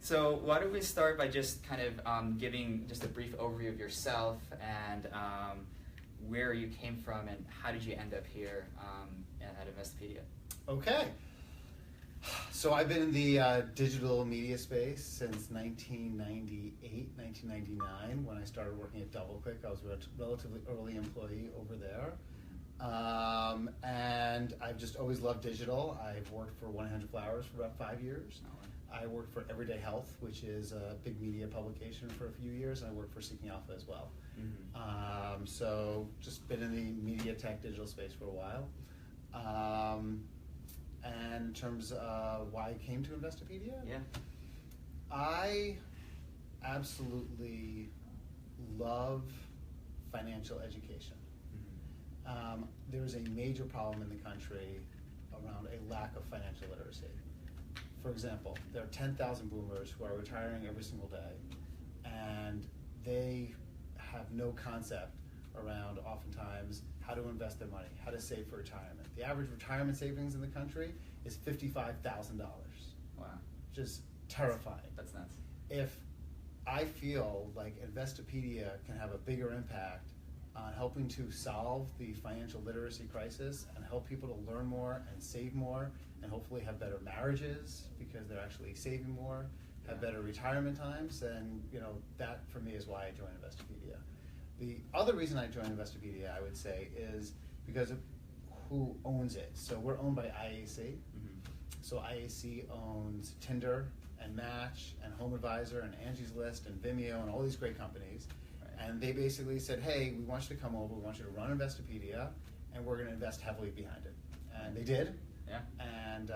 So why don't we start by just kind of giving just a brief overview of yourself and where you came from and how did you end up here at Investopedia? Okay. So I've been in the digital media space since 1998, 1999, when I started working at DoubleClick. I was a relatively early employee over there. And I've just always loved digital. I've worked for 100 Flowers for about 5 years. I worked for Everyday Health, which is a big media publication, for a few years, and I worked for Seeking Alpha as well. So just been in the media tech digital space for a while. And in terms of why I came to Investopedia, I absolutely love financial education. There's a major problem in the country around a lack of financial literacy. For example, there are 10,000 boomers who are retiring every single day, and they have no concept around, oftentimes, how to invest their money, how to save for retirement. The average retirement savings in the country is $55,000. Wow. Which is terrifying. That's nuts. If I feel like Investopedia can have a bigger impact on helping to solve the financial literacy crisis and help people to learn more and save more and hopefully have better marriages because they're actually saving more, have better retirement times, then that for me is why I joined Investopedia. The other reason I joined Investopedia, I would say, is because of who owns it. So we're owned by IAC. So IAC owns Tinder and Match and HomeAdvisor and Angie's List and Vimeo and all these great companies. And they basically said, hey, we want you to come over, we want you to run Investopedia, and we're going to invest heavily behind it. And they did. Yeah. And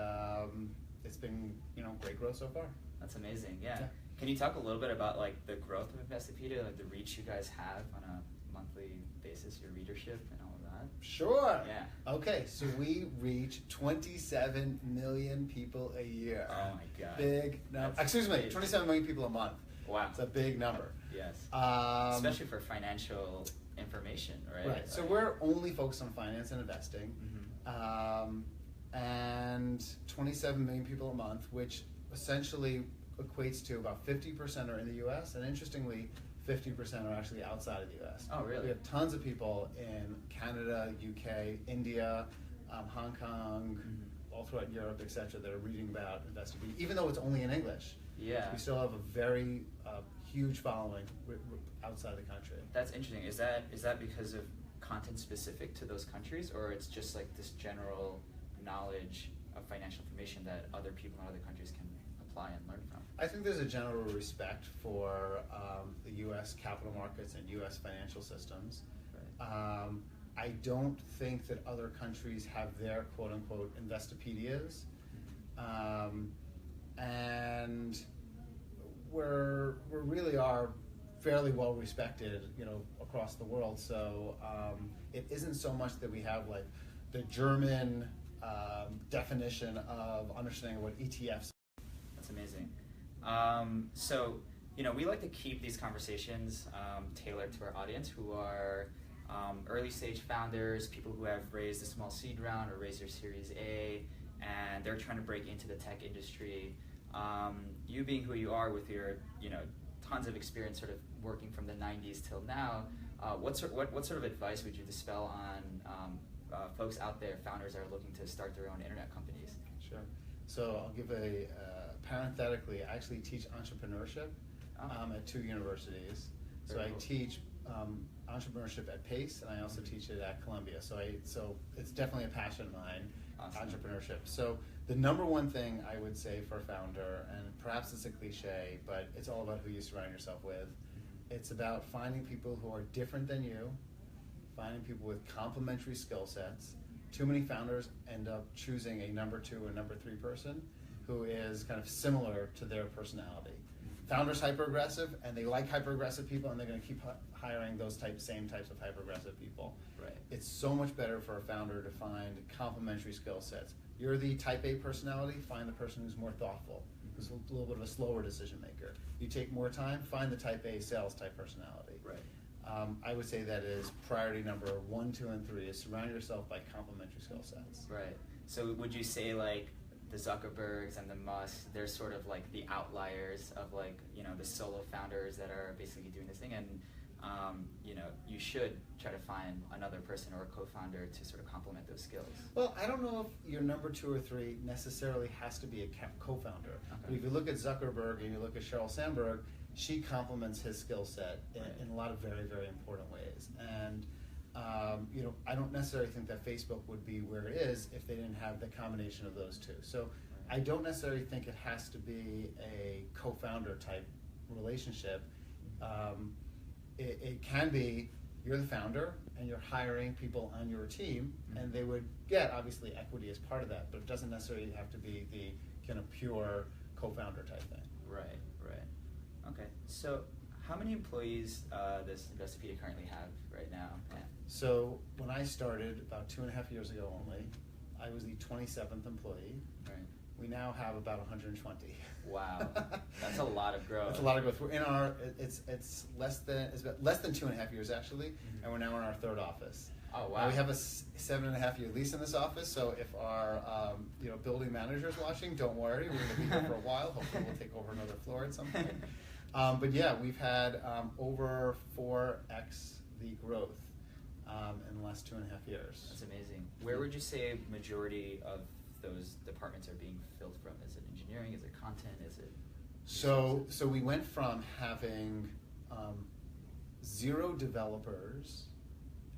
it's been great growth so far. That's amazing. Yeah. Can you talk a little bit about like the growth of Investopedia, like the reach you guys have on a monthly basis, your readership and all of that? Sure. Yeah. Okay, so we reach 27 million people a year. Oh my God. Big number. Excuse me, 27 million people a month. Wow. It's a big number. Yes. Especially for financial information, right? Right. So we're only focused on finance and investing. And 27 million people a month, which essentially equates to about 50% are in the US, and interestingly, 50% are actually outside of the US. Oh, really? We have tons of people in Canada, UK, India, Hong Kong, all throughout Europe, etc., that are reading about Investopedia, even though it's only in English. Yeah. We still have a very huge following outside the country. That's interesting. Is that because of content specific to those countries, or it's just like this general knowledge of financial information that other people in other countries can apply and learn from? I think there's a general respect for the U.S. capital markets and U.S. financial systems. Right. I don't think that other countries have their quote-unquote Investopedias. And we really are fairly well respected, across the world. So it isn't so much that we have like the German definition of understanding what ETFs. That's amazing. So we like to keep these conversations tailored to our audience, who are early stage founders, people who have raised a small seed round or raised their Series A, and they're trying to break into the tech industry. You being who you are with your tons of experience sort of working from the 90s till now, what sort of advice would you dispel on folks out there, founders that are looking to start their own internet companies? Sure. So I'll give parenthetically, I actually teach entrepreneurship at 2 universities. Very cool. I teach entrepreneurship at Pace, and I also teach it at Columbia. So it's definitely a passion of mine, awesome. Entrepreneurship. So the number one thing I would say for a founder, and perhaps it's a cliche, but it's all about who you surround yourself with. It's about finding people who are different than you, finding people with complementary skill sets. Too many founders end up choosing a number 2 or number 3 person who is kind of similar to their personality. Founders hyper-aggressive, and they like hyper-aggressive people, and they're going to keep hiring those same types of hyper-aggressive people. Right. It's so much better for a founder to find complementary skill sets. You're the type A personality, find the person who's more thoughtful, who's a little bit of a slower decision maker. You take more time, find the type A sales type personality. Right. I would say that is priority number 1, 2, and 3 is surround yourself by complementary skill sets. Right. So would you say like the Zuckerbergs and the Musks, they're sort of like the outliers of like, you know, the solo founders that are basically doing this thing. And, you know, you should try to find another person or a co-founder to sort of complement those skills. Well, I don't know if your number 2 or 3 necessarily has to be a co-founder. Okay. But if you look at Zuckerberg and you look at Sheryl Sandberg, she complements his skill set in a lot of very, very important ways. And you know, I don't necessarily think that Facebook would be where it is if they didn't have the combination of those two. So I don't necessarily think it has to be a co-founder type relationship. It can be you're the founder and you're hiring people on your team, and they would get obviously equity as part of that, but it doesn't necessarily have to be the kind of pure co-founder type thing. Right, right. Okay, so how many employees does Investopedia currently have right now? So when I started about 2.5 years ago only, I was the 27th employee. Right. We now have about 120. Wow, that's a lot of growth. That's a lot of growth. We're in our it's less than 2.5 years actually, and we're now in our 3rd office. Oh wow. We have a 7.5-year lease in this office, so if our you know, building manager's watching, don't worry, we're going to be here for a while. Hopefully we'll take over another floor at some point. But yeah, we've had over 4x the growth in the last 2.5 years. That's amazing. Where would you say majority of those departments are being filled from? Is it engineering? Is it content? Is it? So we went from having 0 developers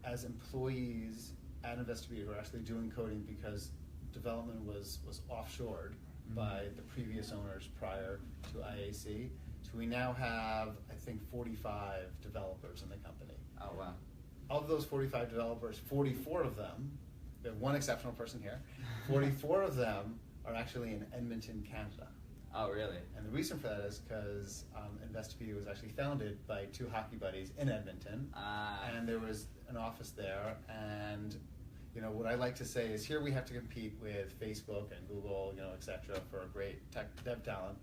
as employees at Investopedia who are actually doing coding because development was offshored by the previous owners prior to IAC. So we now have, I think, 45 developers in the company. Oh wow. Of those 45 developers, 44 of them, we have one exceptional person here, 44 of them are actually in Edmonton, Canada. Oh really? And the reason for that is because Investopedia was actually founded by 2 hockey buddies in Edmonton, and there was an office there. And you know, what I like to say is here we have to compete with Facebook and Google, you know, et cetera, for great tech dev talent.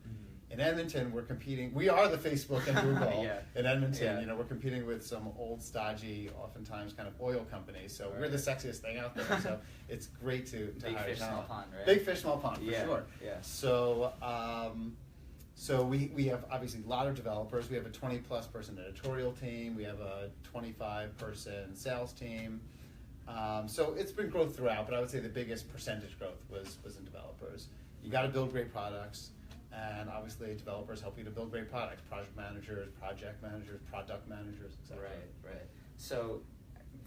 In Edmonton, we're competing. We are the Facebook and Google in Edmonton. You know, we're competing with some old, stodgy, oftentimes kind of oil companies. So we're the sexiest thing out there. So it's great to Big hire fish, talent. small pond, right? Big fish, small pond, for sure. Yeah. So, so we have obviously a lot of developers. We have a 20-plus person editorial team. We have a 25-person sales team. So it's been growth throughout, but I would say the biggest percentage growth was in developers. You got to build great products. And obviously, developers help you to build great products. Project managers, product managers, etc. Right. So,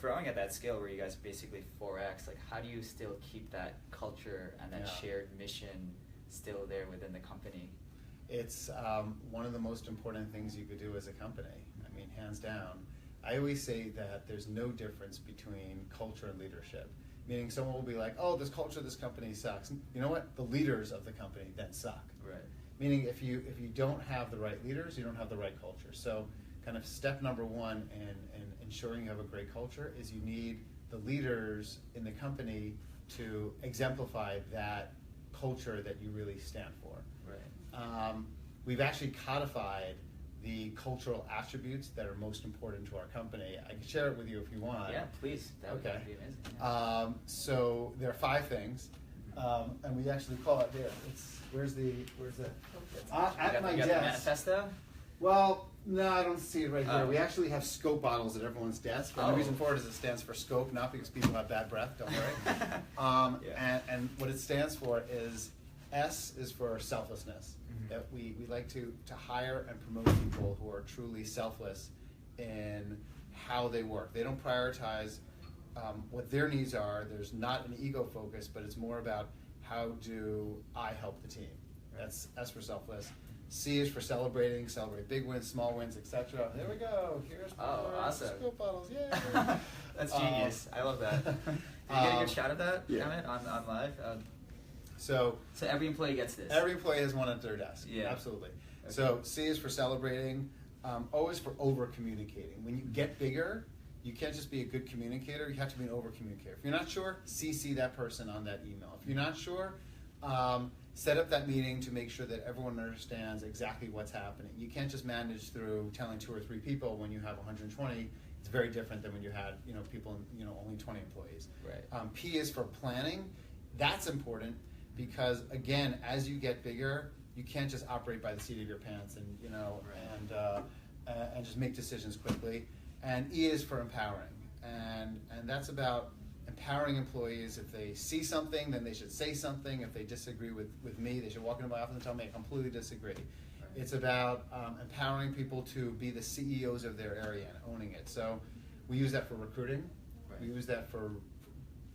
growing at that scale where you guys basically 4x, like how do you still keep that culture and that shared mission still there within the company? It's one of the most important things you could do as a company. I mean, hands down. I always say that there's no difference between culture and leadership. Meaning someone will be like, oh, this culture of this company sucks. You know what? The leaders of the company then suck. Right. Meaning if you don't have the right leaders, you don't have the right culture. So kind of step number 1 in ensuring you have a great culture is you need the leaders in the company to exemplify that culture that you really stand for. Right. We've actually codified the cultural attributes that are most important to our company. I can share it with you if you want. Yeah, please. That would be amazing. Yeah. So there are 5 things, and we actually call it there. Where's the at my desk. The manifesto? Well, no, I don't see it right here. Oh. We actually have scope bottles at everyone's desk. And the reason for it is it stands for scope, not because people have bad breath. Don't worry. And what it stands for is S is for selflessness. That we like to hire and promote people who are truly selfless in how they work. They don't prioritize what their needs are. There's not an ego focus, but it's more about how do I help the team. That's S for selfless. C is for celebrate big wins, small wins, etc. There we go. Here's awesome. scope bottles. Yay! That's genius. I love that. Did you get a good shot of that, Emmett, on live? So every employee gets this? Every employee has one at their desk. Yeah. Absolutely. Okay. So C is for celebrating. O is for over-communicating. When you get bigger, you can't just be a good communicator, you have to be an over-communicator. If you're not sure, CC that person on that email. If you're not sure, set up that meeting to make sure that everyone understands exactly what's happening. You can't just manage through telling 2 or 3 people when you have 120. It's very different than when you had people, only 20 employees. Right. P is for planning. That's important. because again, as you get bigger, you can't just operate by the seat of your pants and and just make decisions quickly. And E is for empowering, and that's about empowering employees. If they see something, then they should say something. If they disagree with me, they should walk into my office and tell me I completely disagree. It's about empowering people to be the CEOs of their area and owning it. So we use that for recruiting. We use that for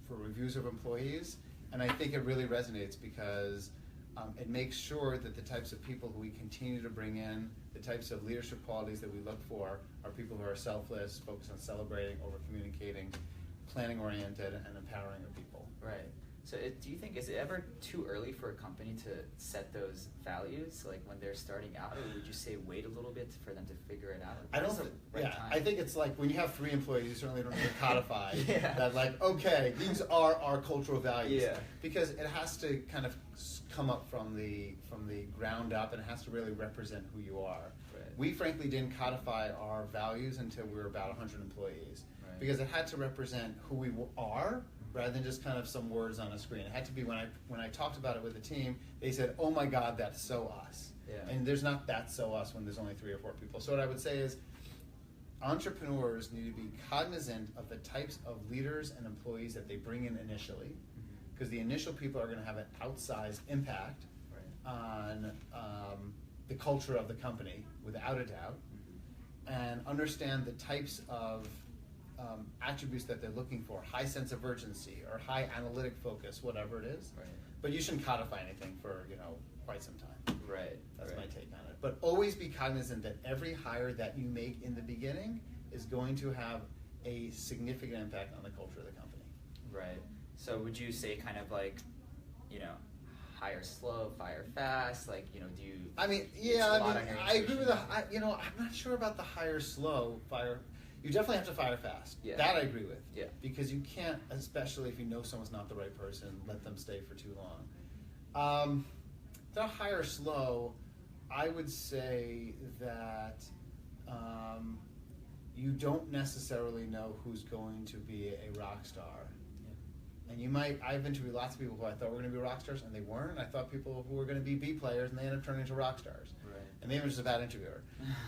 reviews of employees. And I think it really resonates because it makes sure that the types of people who we continue to bring in, the types of leadership qualities that we look for, are people who are selfless, focused on celebrating, over-communicating, planning-oriented, and empowering of people. Right. So do you think, is it ever too early for a company to set those values, like when they're starting out, or would you say wait a little bit for them to figure it out? I don't think, I think it's like when you have 3 employees, you certainly don't need to codify that, like, okay, these are our cultural values. Because it has to kind of come up from the ground up, and it has to really represent who you are. We frankly didn't codify our values until we were about 100 employees, because it had to represent who we are, rather than just kind of some words on a screen. It had to be when I talked about it with the team, they said, "Oh my God, that's so us." And there's not that so us when there's only 3 or 4 people. So what I would say is, entrepreneurs need to be cognizant of the types of leaders and employees that they bring in initially, because the initial people are going to have an outsized impact on the culture of the company, without a doubt, and understand the types of attributes that they're looking for, high sense of urgency or high analytic focus, whatever it is. But you shouldn't codify anything for quite some time. That's my take on it. But always be cognizant that every hire that you make in the beginning is going to have a significant impact on the culture of the company. So would you say kind of like, hire slow, fire fast? Like, do you? I mean, I agree with I'm not sure about the hire slow, fire. You definitely have to fire fast. That I agree with. Because you can't, especially if you know someone's not the right person, let them stay for too long. The hire slow, I would say that you don't necessarily know who's going to be a rock star. And I've interviewed lots of people who I thought were going to be rock stars, and they weren't. I thought people who were going to be B players, and they ended up turning into rock stars. And maybe I'm just a bad interviewer.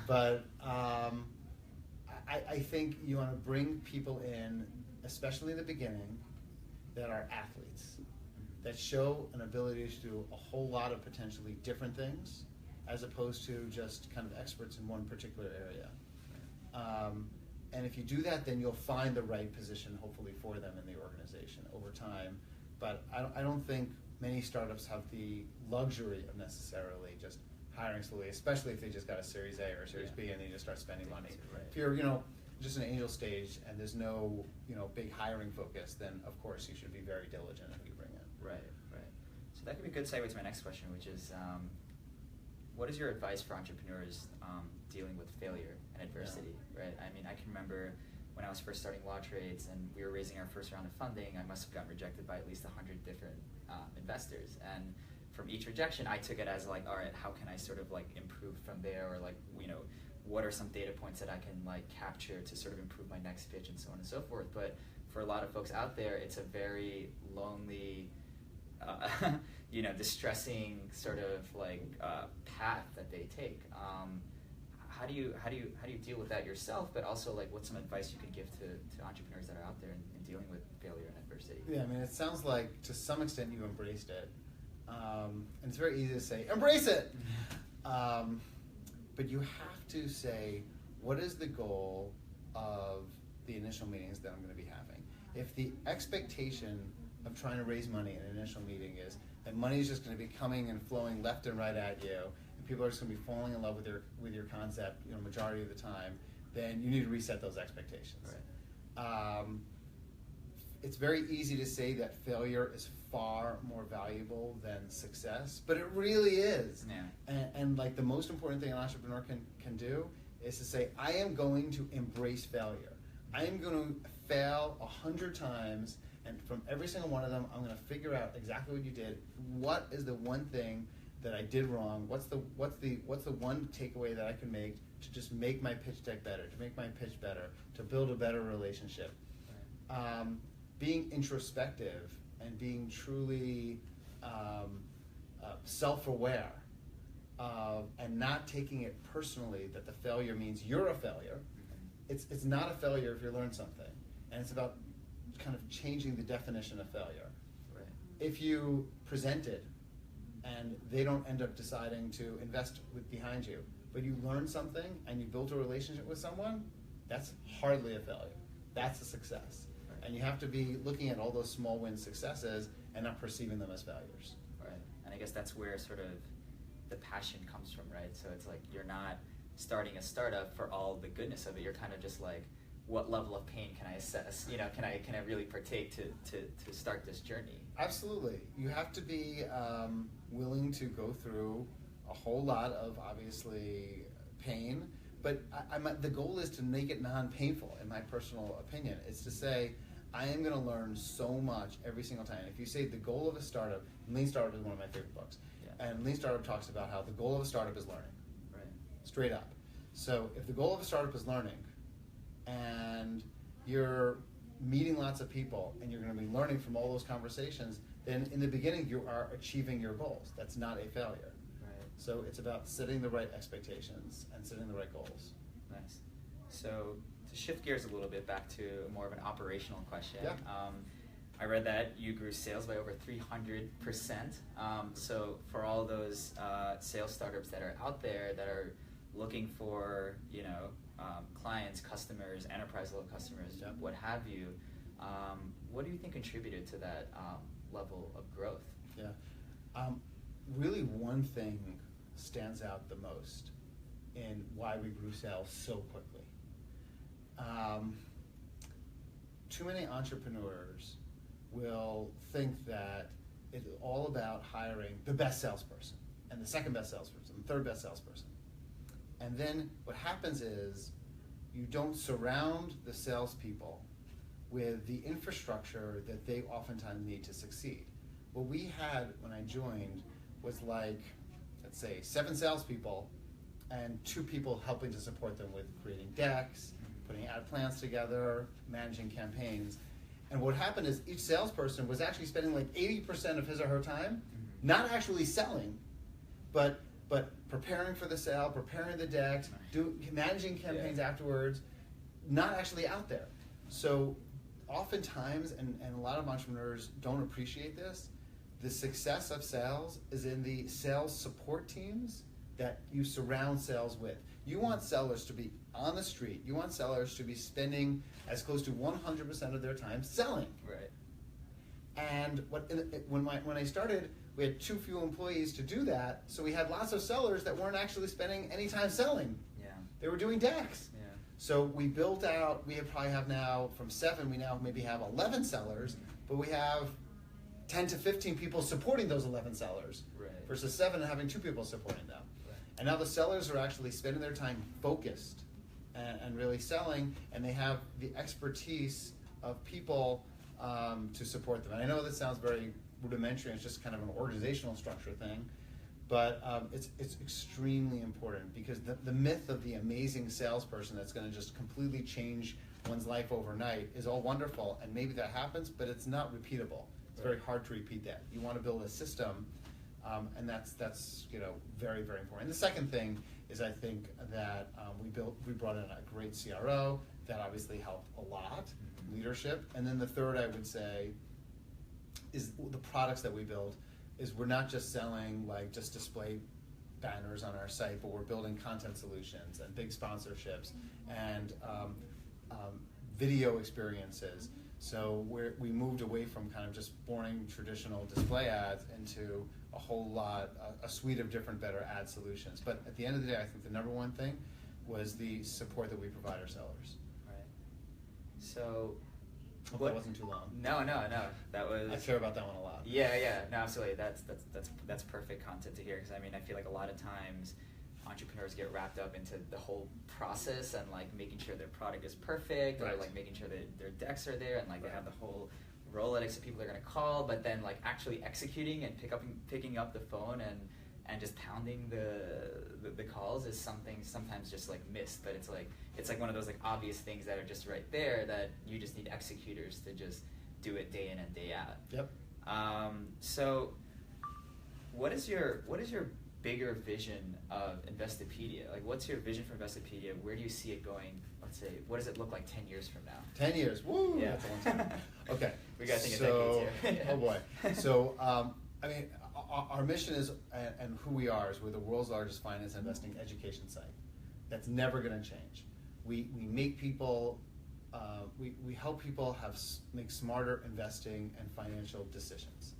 But I think you want to bring people in, especially in the beginning, that are athletes, that show an ability to do a whole lot of potentially different things, as opposed to just kind of experts in one particular area. And if you do that, then you'll find the right position, hopefully, for them in the organization over time. But I don't think many startups have the luxury of necessarily just hiring slowly, especially if they just got a Series A or a Series B and they just start spending money. If you're, just an angel stage and there's no, big hiring focus, then of course you should be very diligent in who you bring in. So that could be a good segue to my next question, which is, what is your advice for entrepreneurs dealing with failure and adversity? I mean, I can remember when I was first starting Law Trades and we were raising our first round of funding, I must have gotten rejected by at least 100 different investors. And from each rejection, I took it as like, all right, how can I sort of like improve from there, or like, what are some data points that I can like capture to sort of improve my next pitch, and so on and so forth. But for a lot of folks out there, it's a very lonely, distressing sort of like path that they take. How do you deal with that yourself? But also, like, what's some advice you could give to entrepreneurs that are out there in dealing with failure and adversity? Yeah, I mean, it sounds like to some extent you embraced it, and it's very easy to say embrace it, but you have to say, what is the goal of the initial meetings that I'm going to be having? If the expectation of trying to raise money in an initial meeting is that money is just going to be coming and flowing left and right at you, and people are just going to be falling in love with your concept, majority of the time, then you need to reset those expectations. It's very easy to say that failure is far more valuable than success, but it really is. And like the most important thing an entrepreneur can do is to say, I am going to embrace failure. I am going to fail 100 times, and from every single one of them, I'm going to figure out exactly what you did. What is the one thing that I did wrong? What's the one takeaway that I can make to just make my pitch deck better, to make my pitch better, to build a better relationship? Being introspective and being truly self-aware and not taking it personally that the failure means you're a failure. It's not a failure if you learn something, and it's about kind of changing the definition of failure. Right. If you present it and they don't end up deciding to invest behind you, but you learn something and you build a relationship with someone, that's hardly a failure. That's a success. Right. And you have to be looking at all those small win successes and not perceiving them as failures. Right. And I guess that's where sort of the passion comes from, right? So it's like you're not starting a startup for all the goodness of it. You're kind of just like, what level of pain can I assess? You know, can I really partake to start this journey? Absolutely. You have to be willing to go through a whole lot of, obviously, pain, but the goal is to make it non-painful, in my personal opinion. It's to say, I am going to learn so much every single time. If you say the goal of a startup, Lean Startup is one of my favorite books, and Lean Startup talks about how the goal of a startup is learning. Right. Straight up. So if the goal of a startup is learning, and you're meeting lots of people, and you're going to be learning from all those conversations, then in the beginning you are achieving your goals. That's not a failure. Right. So it's about setting the right expectations and setting the right goals. Nice. So to shift gears a little bit back to more of an operational question. Yeah. I read that you grew sales by over 300%. So for all those sales startups that are out there that are looking for, clients, customers, enterprise level customers, Yep. what have you, what do you think contributed to that level of growth? Yeah. Really one thing stands out the most in why we grew sales so quickly. Too many entrepreneurs will think that it's all about hiring the best salesperson and the second best salesperson, the third best salesperson. And then what happens is you don't surround the salespeople with the infrastructure that they oftentimes need to succeed. What we had when I joined was like, let's say, 7 salespeople and 2 people helping to support them with creating decks, putting ad plans together, managing campaigns. And what happened is each salesperson was actually spending like 80% of his or her time not actually selling, but preparing for the sale, preparing the decks, managing campaigns afterwards, not actually out there. So oftentimes, and a lot of entrepreneurs don't appreciate this, the success of sales is in the sales support teams that you surround sales with. You want sellers to be on the street. You want sellers to be spending as close to 100% of their time selling. Right. And when I started, we had too few employees to do that, so we had lots of sellers that weren't actually spending any time selling. Yeah. They were doing decks. Yeah. So we built out, probably have now, from 7, we now maybe have 11 sellers, but we have 10 to 15 people supporting those 11 sellers, Right. versus 7 and having 2 people supporting them. Right. And now the sellers are actually spending their time focused and really selling, and they have the expertise of people to support them. And I know this sounds very rudimentary, it's just kind of an organizational structure thing, but it's extremely important, because the myth of the amazing salesperson that's going to just completely change one's life overnight is all wonderful, and maybe that happens, but it's not repeatable. It's very hard to repeat that. You want to build a system, and that's very, very important. And the second thing is, I think that we brought in a great CRO that obviously helped a lot, leadership, and then the third, I would say, is the products that we build. Is we're not just selling like just display banners on our site, but we're building content solutions and big sponsorships and video experiences. So we moved away from kind of just boring traditional display ads into a whole lot, a suite of different better ad solutions. But at the end of the day, I think the number one thing was the support that we provide our sellers. Right. So. Hope that wasn't too long. No. That was. I care about that one a lot. Yeah. No, absolutely. That's perfect content to hear, because I mean, I feel like a lot of times entrepreneurs get wrapped up into the whole process and like making sure their product is perfect, Right. or like making sure that their decks are there, and like they have the whole Rolodex of people they're gonna call, but then like actually executing and picking up the phone and just pounding the calls is something sometimes just like missed. But it's like one of those like obvious things that are just right there that you just need executors to just do it day in and day out. Yep. So what is your bigger vision of Investopedia? Like, what's your vision for Investopedia? Where do you see it going? Let's say, what does it look like 10 years from now? 10 years, woo! Yeah. That's a long time. Okay. We got to think of decades here. Oh boy. So, I mean, our mission is, and who we are, is we're the world's largest finance and investing education site. That's never going to change. We make people, we help people make smarter investing and financial decisions.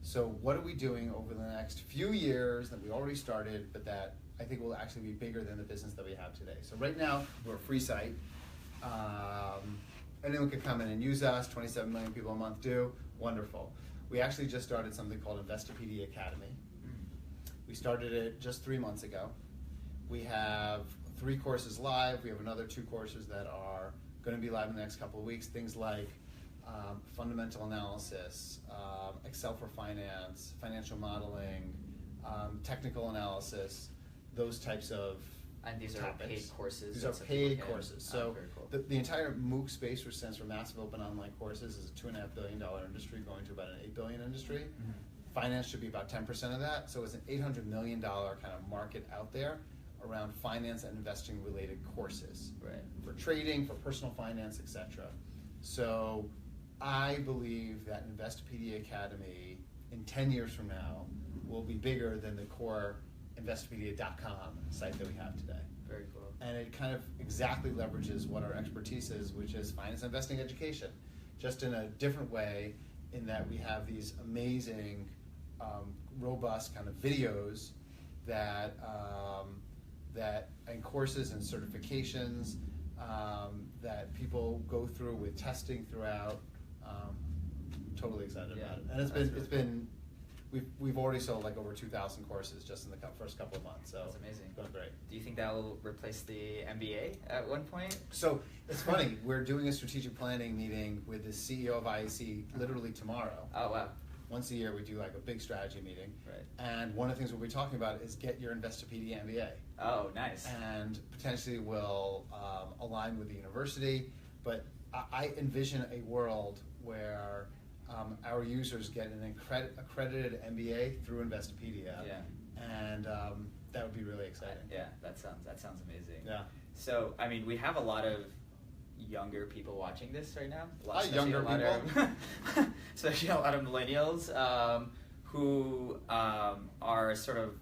So what are we doing over the next few years that we already started, but that I think will actually be bigger than the business that we have today? So right now, we're a free site. Anyone can come in and use us. 27 million people a month do. Wonderful. We actually just started something called Investopedia Academy. We started it just 3 months ago. We have 3 courses live. We have another 2 courses that are going to be live in the next couple of weeks. Things like fundamental analysis, Excel for finance, financial modeling, technical analysis, those types of And these topics. are paid courses. These are paid courses. So very cool. the entire MOOC space, which stands for Massive Open Online Courses, is a $2.5 billion industry going to about an $8 billion industry. Mm-hmm. Finance should be about 10% of that. So it's an $800 million kind of market out there around finance and investing related courses. Right. For trading, for personal finance, etc. So I believe that Investopedia Academy in 10 years from now will be bigger than the core Investopedia.com site that we have today. Very cool. And it kind of exactly leverages what our expertise is, which is finance and investing education, just in a different way, in that we have these amazing, robust kind of videos that and courses and certifications that people go through with testing throughout. Totally excited about it, and it's been we've already sold like over 2,000 courses just in the first couple of months. So That's amazing. It's going great. Do you think that will replace the MBA at one point? So it's funny, we're doing a strategic planning meeting with the CEO of IAC literally tomorrow. Oh, wow. Once a year we do like a big strategy meeting. Right. And one of the things we'll be talking about is get your Investopedia MBA. Oh, nice. And potentially will align with the university. But I envision a world where our users get an accredited MBA through Investopedia. Yeah. And that would be really exciting. Yeah, that sounds amazing. Yeah. So, I mean, we have a lot of younger people watching this right now. Younger people? Especially a lot of millennials who are sort of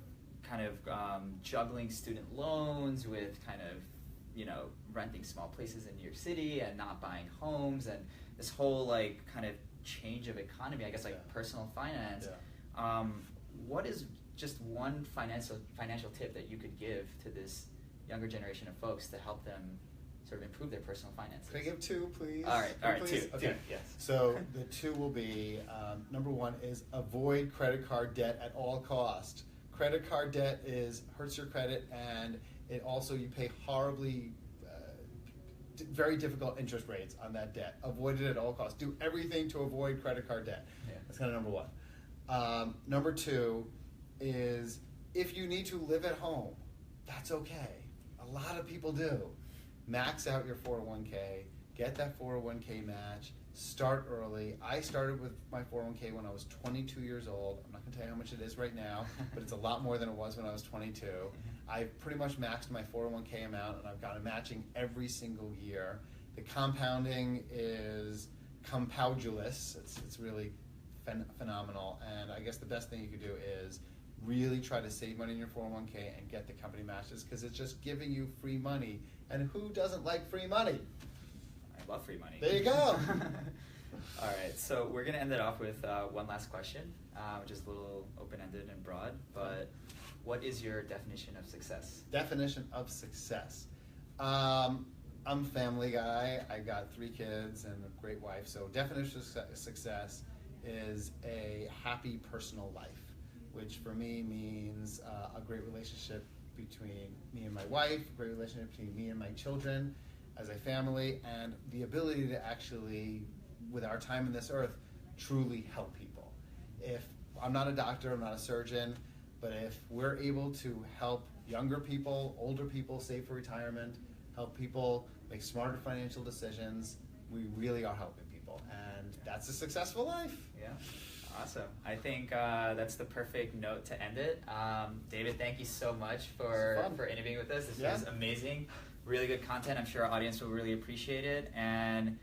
kind of juggling student loans with kind of, renting small places in New York City and not buying homes, and this whole like kind of change of economy, I guess, like personal finance. Yeah. What is just one financial tip that you could give to this younger generation of folks to help them sort of improve their personal finances? Can I give 2, please? All right, Please? 2. Okay. 2, yes. So the 2 will be, number 1 is avoid credit card debt at all cost. Credit card debt hurts your credit, and it also, you pay horribly, very difficult interest rates on that debt. Avoid it at all costs. Do everything to avoid credit card debt. Yeah. That's kind of number 1. Number 2 is, if you need to live at home, that's okay. A lot of people do. Max out your 401k, get that 401k match, start early. I started with my 401k when I was 22 years old. I'm not going to tell you how much it is right now, but it's a lot more than it was when I was 22. I've pretty much maxed my 401k amount, and I've got a matching every single year. The compounding is compoundulous. It's really phenomenal, and I guess the best thing you could do is really try to save money in your 401k and get the company matches, because it's just giving you free money. And who doesn't like free money? I love free money. There you go. All right, so we're going to end it off with one last question, which is a little open-ended and broad, but what is your definition of success? Definition of success. I'm a family guy. I got 3 kids and a great wife. So definition of success is a happy personal life, which for me means a great relationship between me and my wife, a great relationship between me and my children as a family, and the ability to actually, with our time on this earth, truly help people. If I'm not a doctor, I'm not a surgeon, but if we're able to help younger people, older people save for retirement, help people make smarter financial decisions, we really are helping people, and that's a successful life. Yeah. Awesome. I think that's the perfect note to end it. David, thank you so much for interviewing with us. This was amazing. Really good content. I'm sure our audience will really appreciate it. And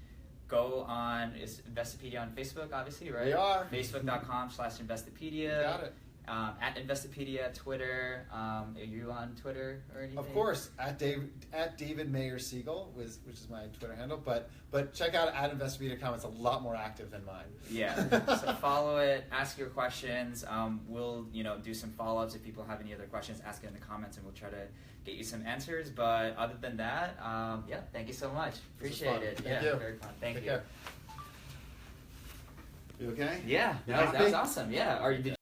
go on, is Investopedia on Facebook, obviously, right? We are. Facebook.com/Investopedia. Got it. At Investopedia, Twitter. Are you on Twitter or anything? Of course, at David Mayer Siegel, which is my Twitter handle. But check out at Investopedia.com. It's a lot more active than mine. Yeah. So follow it. Ask your questions. We'll do some follow-ups if people have any other questions. Ask it in the comments, and we'll try to get you some answers. But other than that, thank you so much. Appreciate it. Thank you. Very fun. Thank you. Take care. You okay? Yeah. That was awesome. Yeah. Did